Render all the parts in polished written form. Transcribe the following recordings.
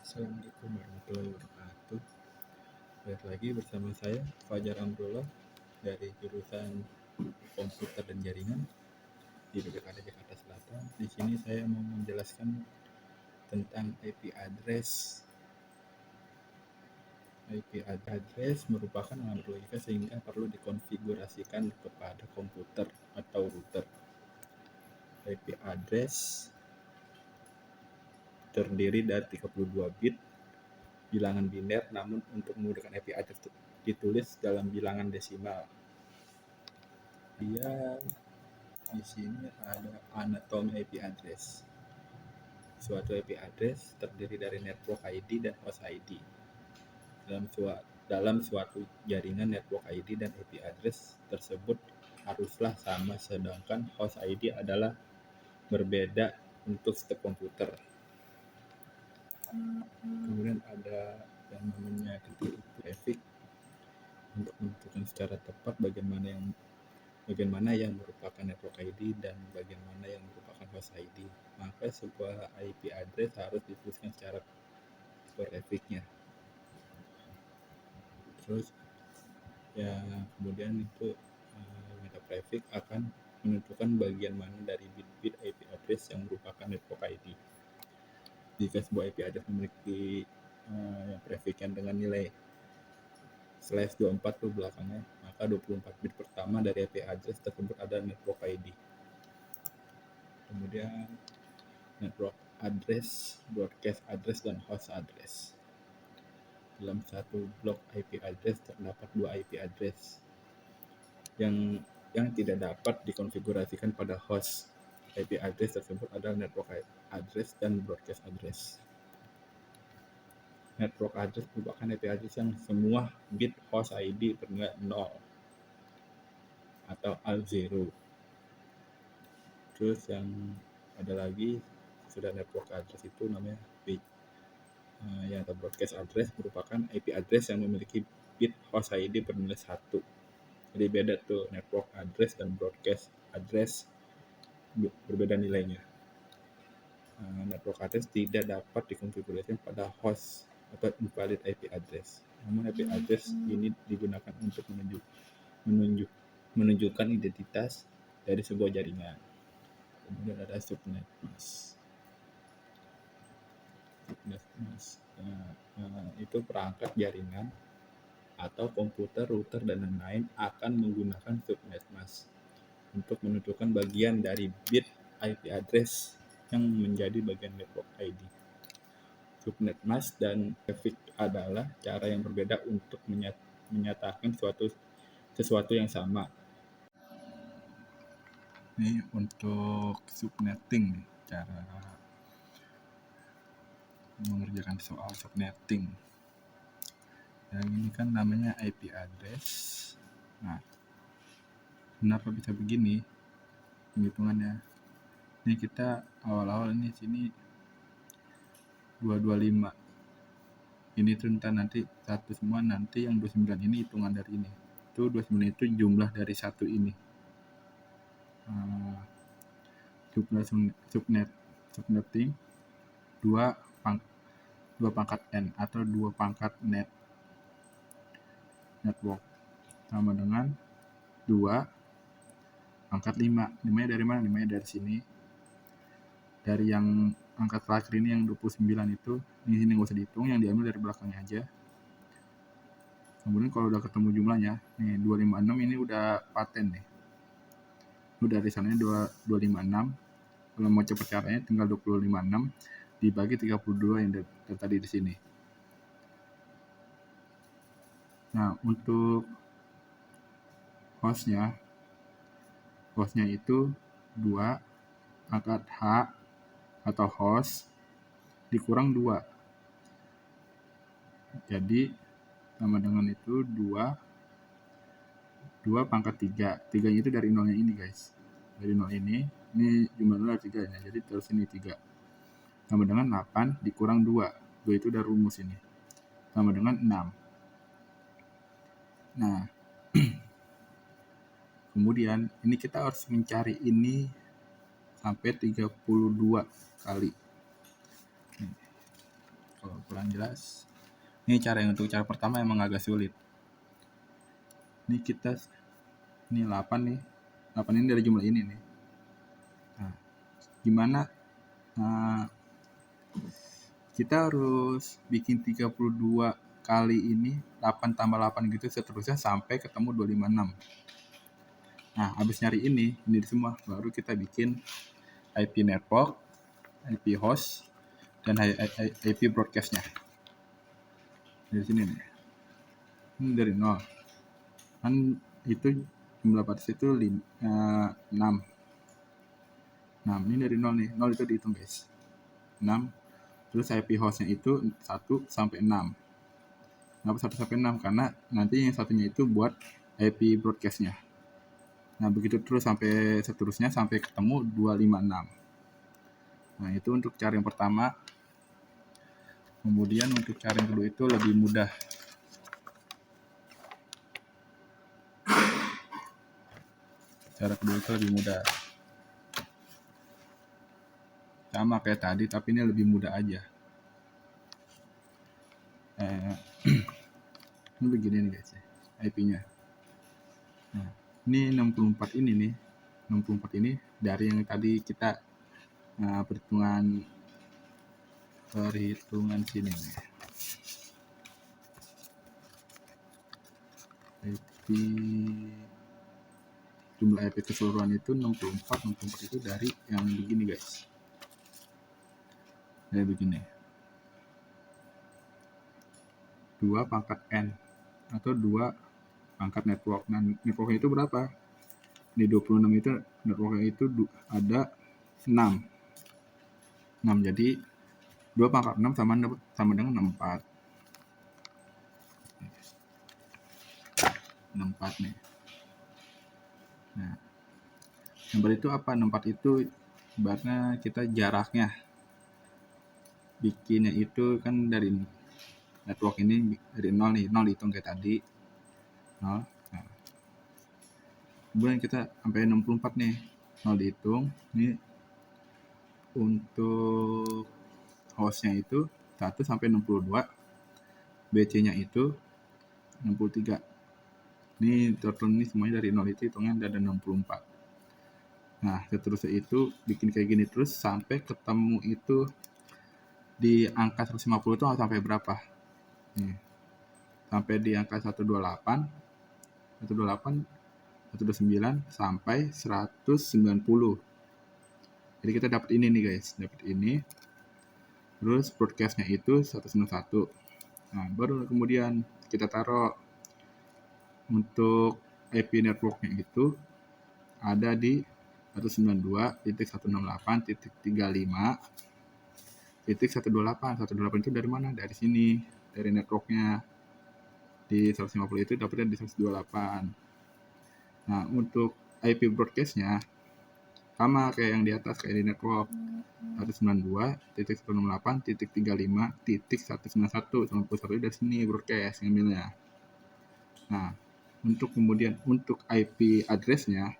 Assalamualaikum warahmatullahi wabarakatuh. Balik lagi bersama saya Fajar Amrullah dari jurusan Komputer dan Jaringan di BPKD Jakarta Selatan. Di sini saya mau menjelaskan tentang IP address. IP address merupakan alamat logika sehingga perlu dikonfigurasikan kepada komputer atau router. IP address terdiri dari 32 bit bilangan biner, namun untuk menggunakan IP address ditulis dalam bilangan desimal. Dia di sini ada anatomi IP address. Suatu IP address terdiri dari network ID dan host ID. Dalam suatu jaringan network ID dan IP address tersebut haruslah sama, sedangkan host ID adalah berbeda untuk setiap komputer. Kemudian ada yang namanya cryptographic untuk menentukan secara tepat bagaimana yang merupakan network ID dan bagaimana yang merupakan host ID. Maka sebuah IP address harus dituliskan secara cryptographic-nya. Terus ya kemudian itu cryptographic akan menentukan bagian mana dari bit-bit IP address yang merupakan network ID. Jika sebuah IP address memiliki prefix dengan nilai /24 ke belakangnya, maka 24 bit pertama dari IP address tersebut adalah network ID. Kemudian network address, broadcast address, dan host address. Dalam satu blok IP address terdapat dua IP address yang tidak dapat dikonfigurasikan pada host. IP address tersebut adalah network address dan broadcast address. Network address merupakan IP address yang semua bit host ID bernilai 0 atau AL0. Terus yang ada lagi sudah network address itu namanya bit. Yang broadcast address merupakan IP address yang memiliki bit host ID bernilai 1. Jadi beda tuh, network address dan broadcast address berbeda nilainya. Network address tidak dapat dikonfigurasikan pada host atau invalid IP address. Namun IP address ini digunakan untuk menunjukkan identitas dari sebuah jaringan. Kemudian ada subnet mask. Itu perangkat jaringan atau komputer, router, dan lain-lain akan menggunakan subnet mask untuk menentukan bagian dari bit IP address yang menjadi bagian network ID. Subnet mask dan prefix adalah cara yang berbeda untuk menyatakan sesuatu yang sama. Ini untuk subnetting nih, cara mengerjakan soal subnetting. Yang ini kan namanya IP address. Nah, kenapa bisa begini penghitungannya? Ini kita awal-awal ini sini 225. Ini tuh nanti satu semua, nanti yang 29 ini hitungan dari ini. Itu 29 itu jumlah dari satu ini. Jumlah subnetting 2 pangkat N atau 2 pangkat network sama dengan 2 pangkat 5. 5-nya dari mana? 5-nya dari sini. Dari yang angka terakhir ini yang 29 itu, ini nggak usah dihitung, yang diambil dari belakangnya aja. Kemudian kalau udah ketemu jumlahnya, nih 256 ini udah paten nih. Udah dari sananya 256. Kalau mau cepet caranya tinggal 256 dibagi 32 yang dari tadi di sini. Nah, untuk hostnya itu 2 pangkat H atau host dikurang 2. Jadi sama dengan itu 2 pangkat 3. 3 itu dari nolnya ini, guys. Dari nol ini jumlah nol 3 ya. Jadi terus ini 3. Sama dengan 8 dikurang 2. 2 itu udah rumus ini. Sama dengan 6. Nah, kemudian ini kita harus mencari ini sampai 32 kali. Kalau kurang jelas. Ini untuk cara pertama emang agak sulit. Ini 8 nih. 8 ini dari jumlah ini nih. Nah, gimana kita harus bikin 32 kali ini 8 tambah 8 gitu seterusnya sampai ketemu 256. Nah, habis nyari ini semua baru kita bikin IP network, IP host, dan IP broadcast-nya. Dari sini nih. Ini dari 0. Kan itu jumlah batas itu 6. Nah, ini dari 0 nih. 0 itu dihitung, guys. 6. Terus IP host-nya itu 1 sampai 6. Kenapa 1 sampai 6? Karena nanti yang satunya itu buat IP broadcast-nya. Nah, begitu terus sampai seterusnya sampai ketemu 256. Nah, itu untuk cara yang pertama. Kemudian untuk cara yang kedua itu lebih mudah. Cara kedua itu lebih mudah. Sama kayak tadi, tapi ini lebih mudah aja. Ini begini nih guys, IP-nya. Nah, ini 64 ini nih. 64 ini dari yang tadi kita perhitungan sini nih. IP jumlah IP keseluruhan itu 64 itu dari yang begini guys. Dari begini. 2 pangkat N atau 2 pangkat network. Nah, networknya itu berapa? Di 26 itu networknya itu ada 6. Jadi 2 pangkat 6 sama dengan 64. 64 nih. Nah, 64 itu apa? 64 itu ibaratnya kita jaraknya. Bikinnya itu kan dari network ini dari 0 nih. 0 dihitung kayak tadi. 0. Nah. Kemudian kita sampai 64 nih. 0 dihitung. Ini untuk hostnya itu 1 sampai 62. BC-nya itu 63. Ini total ini semuanya dari 0 itu hitungnya ada 64. Nah, seterusnya itu bikin kayak gini terus sampai ketemu itu di angka 150 itu sampai berapa? Nih. Sampai di angka 128, 129 sampai 190. Jadi kita dapat ini nih guys, dapat ini. Terus broadcast-nya itu 191. Nah, baru kemudian kita taruh untuk IP network-nya itu ada di 192.168.35.128. 128 itu dari mana? Dari sini, dari networknya. Di 150 itu dapatnya di 128. Nah, untuk IP broadcast-nya sama kayak yang di atas, kayak di network. 192.168.35.191. 91 dari sini broadcast ngambilnya. Nah, untuk IP address-nya,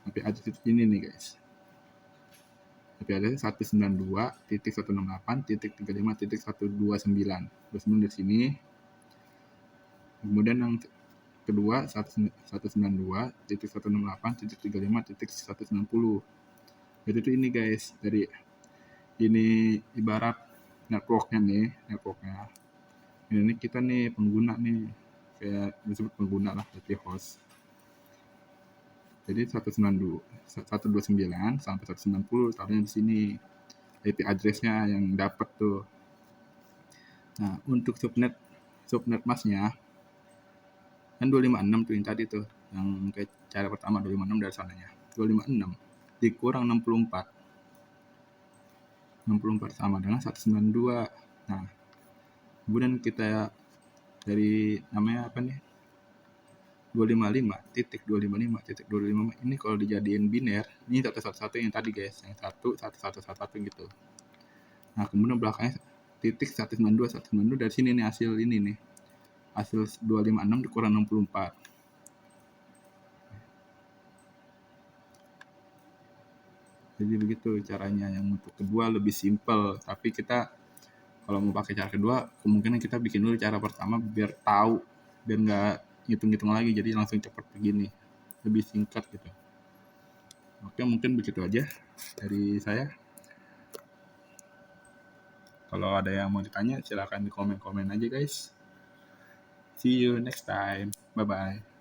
IP address ini nih guys. IP address 192.168.35.129. 29 dari sini. Kemudian yang kedua 192.168.35.190. Jadi itu ini guys, dari ini ibarat networknya. Ini kita nih pengguna nih, kayak disebut pengguna lah, IP host. Jadi 129 sampai 190 taruhnya di sini IP address-nya yang dapat tuh. Nah, untuk subnet mask-nya kan 256 tuh yang tadi tuh, yang kayak cara pertama 256 dari sananya. 256 dikurang 64 sama dengan 192. Nah, kemudian kita dari namanya apa nih, 255.255 ini kalau dijadiin biner, ini 111 yang tadi guys, yang 11111 gitu. Nah, kemudian belakangnya titik 192 dari sini nih hasil ini nih, hasil 256 dikurang 64. Jadi begitu caranya. Yang untuk kedua lebih simple, tapi kita Kalau mau pakai cara kedua, kemungkinan kita bikin dulu cara pertama biar tahu, biar nggak ngitung-ngitung lagi, jadi langsung cepat begini, lebih singkat gitu. Oke, mungkin begitu aja dari saya. Kalau ada yang mau ditanya, silakan di komen-komen aja guys. See you next time. Bye-bye.